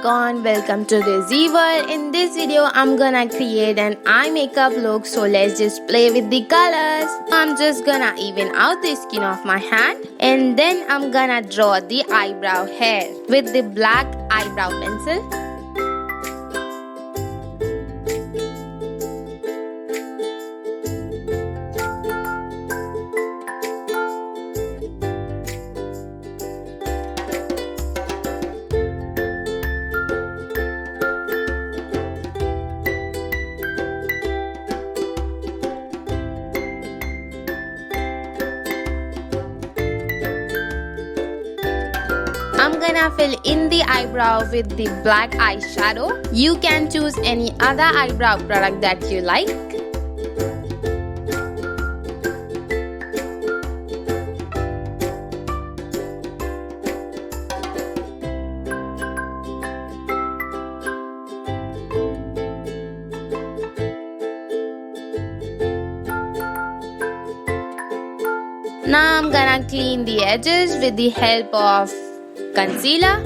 everyone, welcome to the Z World. In this video I'm gonna create an eye makeup look, so let's just play with the colors. I'm just gonna even out the skin of my hand and then I'm gonna draw the eyebrow hair with the black eyebrow pencil. I'm gonna fill in the eyebrow with the black eyeshadow. You can choose any other eyebrow product that you like. Now I'm gonna clean the edges with the help of concealer.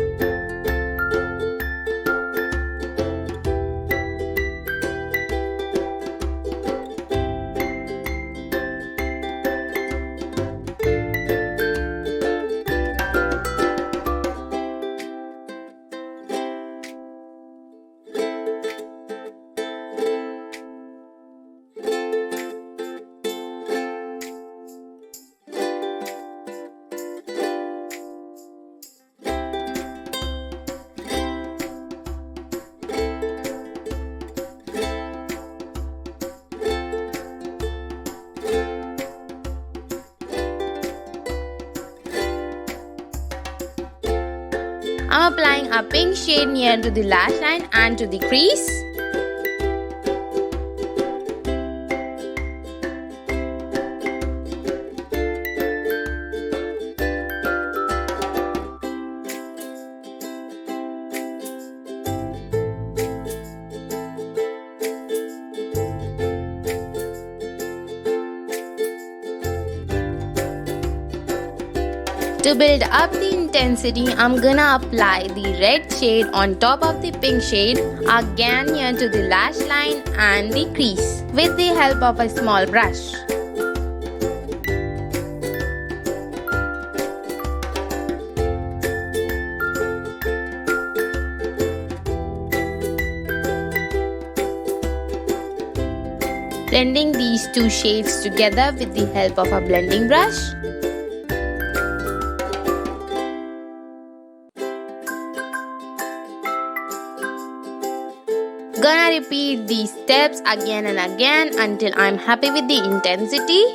I'm applying a pink shade near to the lash line and to the crease. To build up the intensity, I'm gonna apply the red shade on top of the pink shade, again near to the lash line and the crease with the help of a small brush. Blending these two shades together with the help of a blending brush. Gonna repeat these steps again and again until I'm happy with the intensity.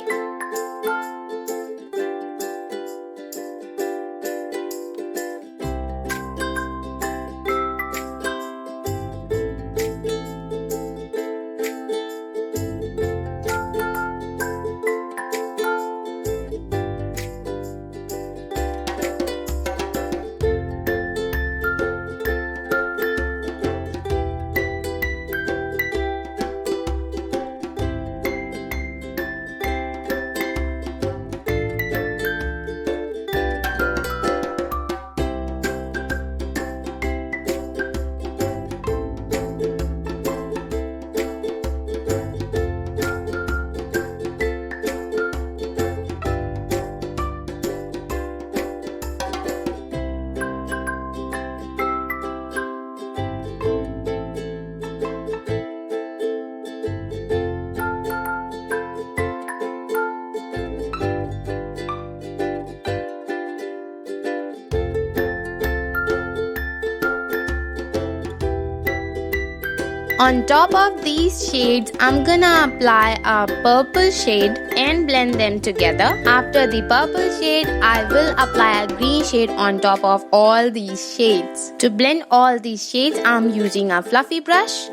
On top of these shades, I'm gonna apply a purple shade and blend them together. After the purple shade, I will apply a green shade on top of all these shades. To blend all these shades, I'm using a fluffy brush.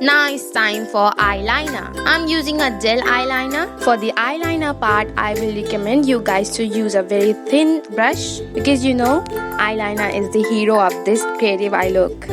Now it's time for eyeliner. I'm using a gel eyeliner. For the eyeliner part, I will recommend you guys to use a very thin brush because you know eyeliner is the hero of this creative eye look.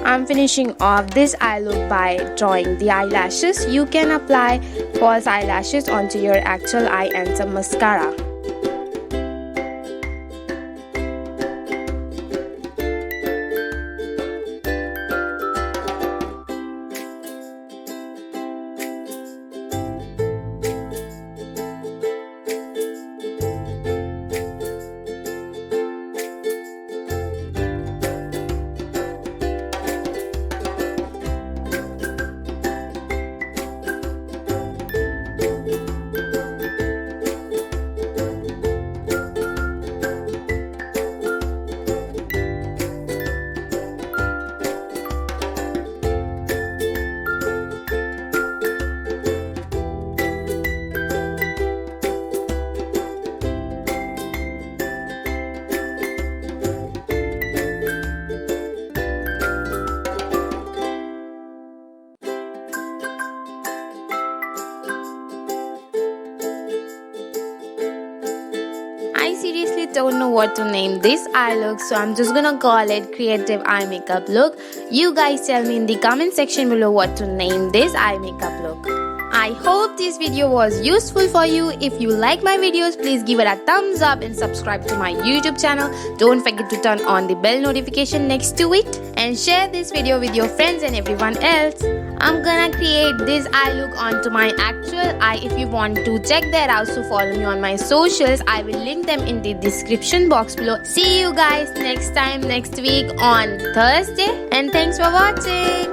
I'm finishing off this eye look by drawing the eyelashes. You can apply false eyelashes onto your actual eye and some mascara. I seriously don't know what to name this eye look, so I'm just gonna call it creative eye makeup look. You guys tell me in the comment section below what to name this eye makeup look. I hope this video was useful for you. If you like my videos, please give it a thumbs up and subscribe to my YouTube channel. Don't forget to turn on the bell notification next to it and share this video with your friends and everyone else. I'm gonna create this eye look onto my actual eye. If you want to check that out, so follow me on my socials. I will link them in the description box below. See you guys next time next week on Thursday, and thanks for watching.